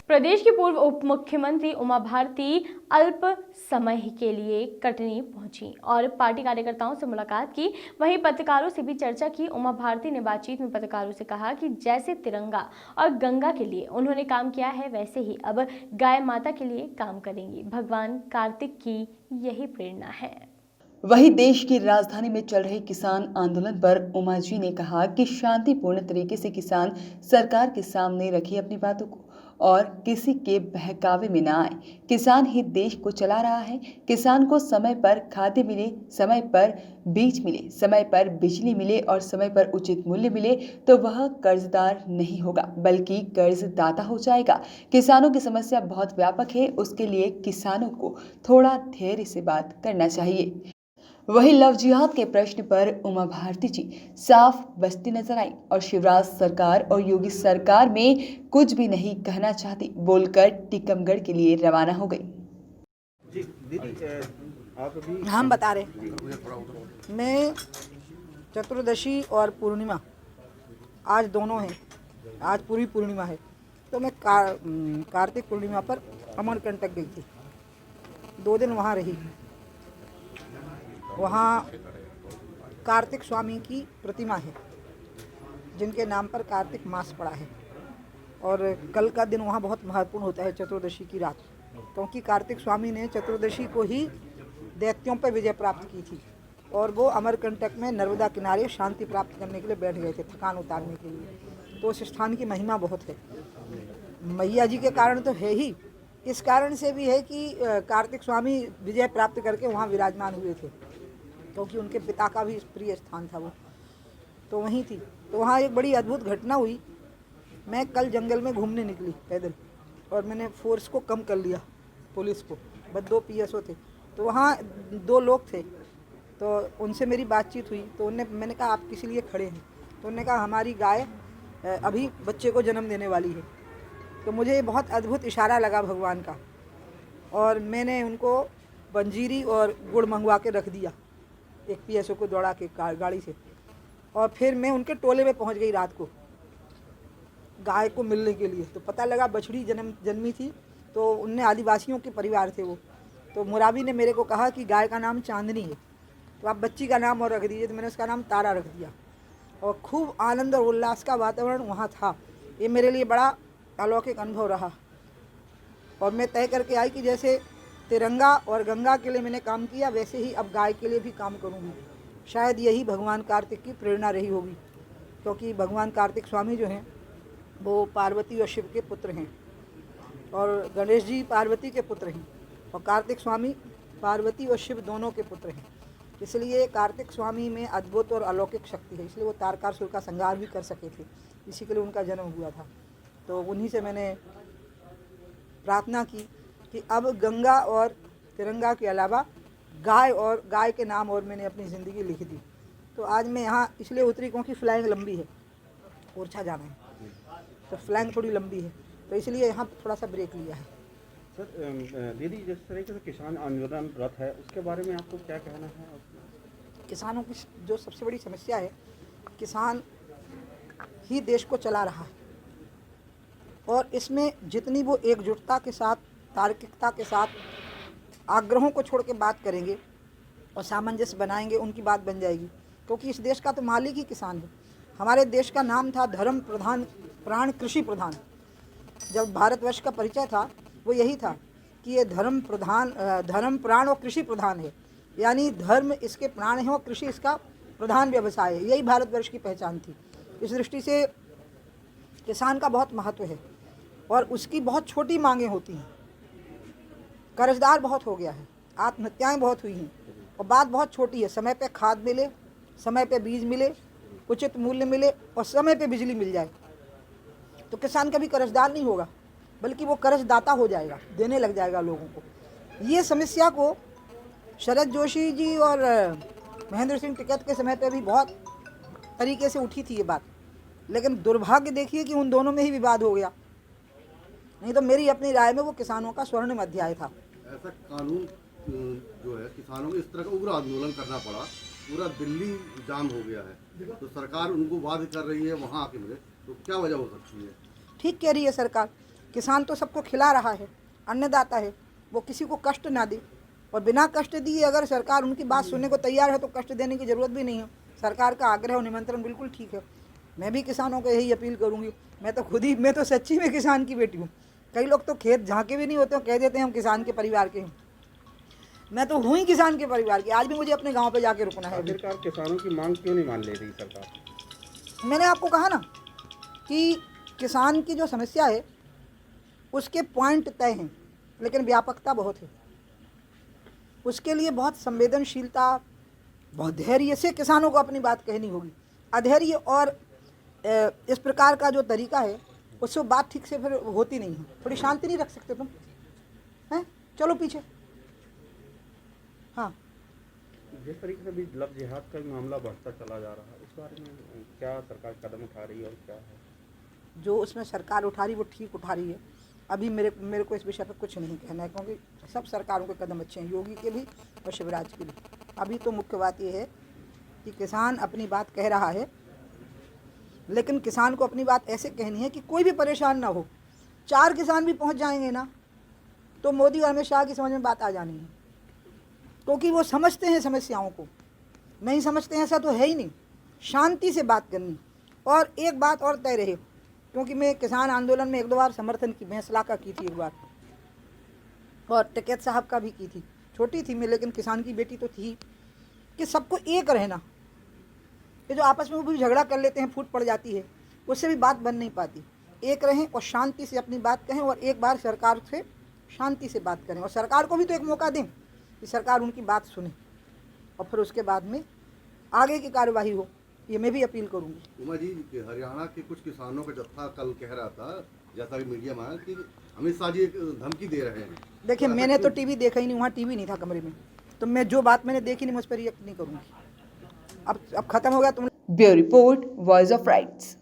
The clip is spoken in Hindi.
प्रदेश की पूर्व उप मुख्यमंत्री उमा भारती अल्प समय के लिए कटनी पहुंची और पार्टी कार्यकर्ताओं से मुलाकात की। वहीं पत्रकारों से भी चर्चा की। उमा भारती ने बातचीत में पत्रकारों से कहा कि जैसे तिरंगा और गंगा के लिए उन्होंने काम किया है, वैसे ही अब गाय माता के लिए काम करेंगी। भगवान कार्तिक की यही प्रेरणा है। वहीं देश की राजधानी में चल रहे किसान आंदोलन पर उमा जी ने कहा कि शांतिपूर्ण तरीके से किसान सरकार के सामने रखे अपनी बातों को और किसी के बहकावे में ना आए। किसान ही देश को चला रहा है। किसान को समय पर खाद्य मिले, समय पर बीज मिले, समय पर बिजली मिले और समय पर उचित मूल्य मिले तो वह कर्जदार नहीं होगा बल्कि कर्जदाता हो जाएगा। किसानों की समस्या बहुत व्यापक है, उसके लिए किसानों को थोड़ा धैर्य से बात करना चाहिए। वहीं लव जिहाद के प्रश्न पर उमा भारती जी साफ बसती नजर आई और शिवराज सरकार और योगी सरकार में कुछ भी नहीं कहना चाहती बोलकर टीकमगढ़ के लिए रवाना हो गई। जी दीदी, आप अभी हम बता रहे मैं चतुर्दशी और पूर्णिमा आज दोनों हैं। आज पूरी पूर्णिमा है तो मैं कार्तिक पूर्णिमा पर अमरकंटक गई थी। 2 दिन वहाँ रही। वहाँ कार्तिक स्वामी की प्रतिमा है जिनके नाम पर कार्तिक मास पड़ा है और कल का दिन वहाँ बहुत महत्वपूर्ण होता है, चतुर्दशी की रात, क्योंकि कार्तिक स्वामी ने चतुर्दशी को ही दैत्यों पर विजय प्राप्त की थी और वो अमरकंटक में नर्मदा किनारे शांति प्राप्त करने के लिए बैठ गए थे, थकान उतारने के लिए। तो उस स्थान की महिमा बहुत है। मैया जी के कारण तो है ही, इस कारण से भी है कि कार्तिक स्वामी विजय प्राप्त करके वहाँ विराजमान हुए थे, क्योंकि उनके पिता का भी प्रिय स्थान था वो, तो वहीं थी। तो वहाँ एक बड़ी अद्भुत घटना हुई। मैं कल जंगल में घूमने निकली पैदल और मैंने फोर्स को कम कर लिया, पुलिस को, बस 2 PSO थे। तो वहाँ 2 लोग थे, तो उनसे मेरी बातचीत हुई। तो मैंने कहा आप किस लिए खड़े हैं? तो उन्होंने कहा हमारी गाय अभी बच्चे को जन्म देने वाली है। तो मुझे बहुत अद्भुत इशारा लगा भगवान का और मैंने उनको पंजीरी और गुड़ मंगवा के रख दिया, एक PSO को दौड़ा के गाड़ी से, और फिर मैं उनके टोले में पहुंच गई रात को गाय को मिलने के लिए। तो पता लगा बछड़ी जन्मी थी, तो उनने आदिवासियों के परिवार थे वो। तो मुराबी ने मेरे को कहा कि गाय का नाम चांदनी है, तो आप बच्ची का नाम और रख दीजिए। तो मैंने उसका नाम तारा रख दिया और खूब आनंद और उल्लास का वातावरण वहाँ था। ये मेरे लिए बड़ा अलौकिक अनुभव रहा और मैं तय करके आई कि जैसे तिरंगा और गंगा के लिए मैंने काम किया, वैसे ही अब गाय के लिए भी काम करूँगी। शायद यही भगवान कार्तिक की प्रेरणा रही होगी, क्योंकि भगवान कार्तिक स्वामी जो हैं वो पार्वती और शिव के पुत्र हैं और गणेश जी पार्वती के पुत्र हैं और कार्तिक स्वामी पार्वती और शिव दोनों के पुत्र हैं। इसलिए कार्तिक स्वामी में अद्भुत और अलौकिक शक्ति है, इसलिए वो तारकासुर का संहार भी कर सके थे, इसी के लिए उनका जन्म हुआ था। तो उन्हीं से मैंने प्रार्थना की कि अब गंगा और तिरंगा के अलावा गाय और गाय के नाम और मैंने अपनी ज़िंदगी लिख दी। तो आज मैं यहाँ इसलिए उतरी क्योंकि फ्लाइंग लंबी है, ओरछा जाना है, तो फ्लाइंग थोड़ी लंबी है, तो इसलिए यहाँ थोड़ा सा ब्रेक लिया है। सर दीदी, जिस तरीके से किसान आंदोलन रथ है उसके बारे में आपको क्या कहना है? किसानों की जो सबसे बड़ी समस्या है, किसान ही देश को चला रहा है और इसमें जितनी वो एकजुटता के साथ, तार्किकता के साथ आग्रहों को छोड़ के बात करेंगे और सामंजस्य बनाएंगे, उनकी बात बन जाएगी। क्योंकि इस देश का तो मालिक ही किसान है। हमारे देश का नाम था धर्म प्रधान प्राण कृषि प्रधान। जब भारतवर्ष का परिचय था वो यही था कि ये धर्म प्राण और कृषि प्रधान है, यानी धर्म इसके प्राण है और कृषि इसका प्रधान व्यवसाय है। यही भारतवर्ष की पहचान थी। इस दृष्टि से किसान का बहुत महत्व है और उसकी बहुत छोटी मांगें होती हैं। कर्जदार बहुत हो गया है, आत्महत्याएं बहुत हुई हैं और बात बहुत छोटी है। समय पे खाद मिले, समय पे बीज मिले, उचित मूल्य मिले और समय पे बिजली मिल जाए तो किसान कभी कर्जदार नहीं होगा, बल्कि वो कर्जदाता हो जाएगा, देने लग जाएगा लोगों को। ये समस्या को शरद जोशी जी और महेंद्र सिंह टिकैत के समय पे भी बहुत तरीके से उठी थी ये बात, लेकिन दुर्भाग्य देखिए कि उन दोनों में ही विवाद हो गया। नहीं तो मेरी अपनी राय में वो किसानों का स्वर्णिम अध्याय था। ऐसा कानून जो है किसानों को इस तरह का उग्र आंदोलन करना पड़ा, पूरा दिल्ली जाम हो गया है, तो सरकार उनको बाध्य कर रही है वहाँ आके मिले। तो क्या वजह हो सकती है? ठीक कह रही है सरकार, किसान तो सबको खिला रहा है, अन्नदाता है, वो किसी को कष्ट ना दे। और बिना कष्ट दिए अगर सरकार उनकी बात सुनने को तैयार है तो कष्ट देने की ज़रूरत भी नहीं है। सरकार का आग्रह और निमंत्रण बिल्कुल ठीक है। मैं भी किसानों को यही अपील करूँगी। मैं तो सच्ची में किसान की बेटी हूँ। कई लोग तो खेत झांके भी नहीं होते, कह देते हैं हम किसान के परिवार के हैं। मैं तो हूँ ही किसान के परिवार की। आज भी मुझे अपने गाँव पर जाके रुकना है। आखिरकार किसानों की मांग क्यों नहीं मान ले रही सरकार? मैंने आपको कहा ना कि किसान की जो समस्या है उसके पॉइंट तय हैं, लेकिन व्यापकता बहुत है। उसके लिए बहुत संवेदनशीलता, बहुत धैर्य से किसानों को अपनी बात कहनी होगी। अधैर्य और इस प्रकार का जो तरीका है उससे बात ठीक से फिर होती नहीं है। थोड़ी शांति नहीं रख सकते तुम हैं? चलो पीछे। हाँ, जिस तरीके से भी लव जिहाद का भी मामला बढ़ता चला जा रहा है, इस बारे में क्या सरकार कदम उठा रही है और क्या है? जो उसमें सरकार उठा रही वो ठीक उठा रही है। अभी मेरे को इस विषय पर कुछ नहीं कहना है, क्योंकि सब सरकारों के कदम अच्छे हैं, योगी के भी और शिवराज के भी। अभी तो मुख्य बात यह है कि किसान अपनी बात कह रहा है, लेकिन किसान को अपनी बात ऐसे कहनी है कि कोई भी परेशान ना हो। 4 किसान भी पहुंच जाएंगे ना तो मोदी और अमित शाह की समझ में बात आ जानी है, क्योंकि वो समझते हैं समस्याओं को। नहीं समझते हैं ऐसा तो है ही नहीं। शांति से बात करनी। और एक बात और तय रहे, क्योंकि मैं किसान आंदोलन में 1-2 बार समर्थन की फैसला का की थी एक बार, और टिकैत साहब का भी की थी। छोटी थी मैं, लेकिन किसान की बेटी तो थी। कि सबको एक रहना। ये जो आपस में वो भी झगड़ा कर लेते हैं, फूट पड़ जाती है, उससे भी बात बन नहीं पाती। एक रहें और शांति से अपनी बात कहें, और एक बार सरकार से शांति से बात करें, और सरकार को भी तो एक मौका दें कि सरकार उनकी बात सुने, और फिर उसके बाद में आगे की कार्यवाही हो। ये मैं भी अपील करूँगी। उमा जी, हरियाणा के कुछ किसानों का जत्था कल कह रहा था, जैसा कि मीडिया में आया, कि अमित शाह जी एक धमकी दे रहे हैं। देखिए, मैंने तो टीवी देखा ही नहीं, वहाँ टीवी नहीं था कमरे में, तो मैं जो बात मैंने देखी नहीं मैं उस पर रिएक्ट नहीं करूँगी। अब ख़त्म हो गया तुम। Bureau report, voice of rights.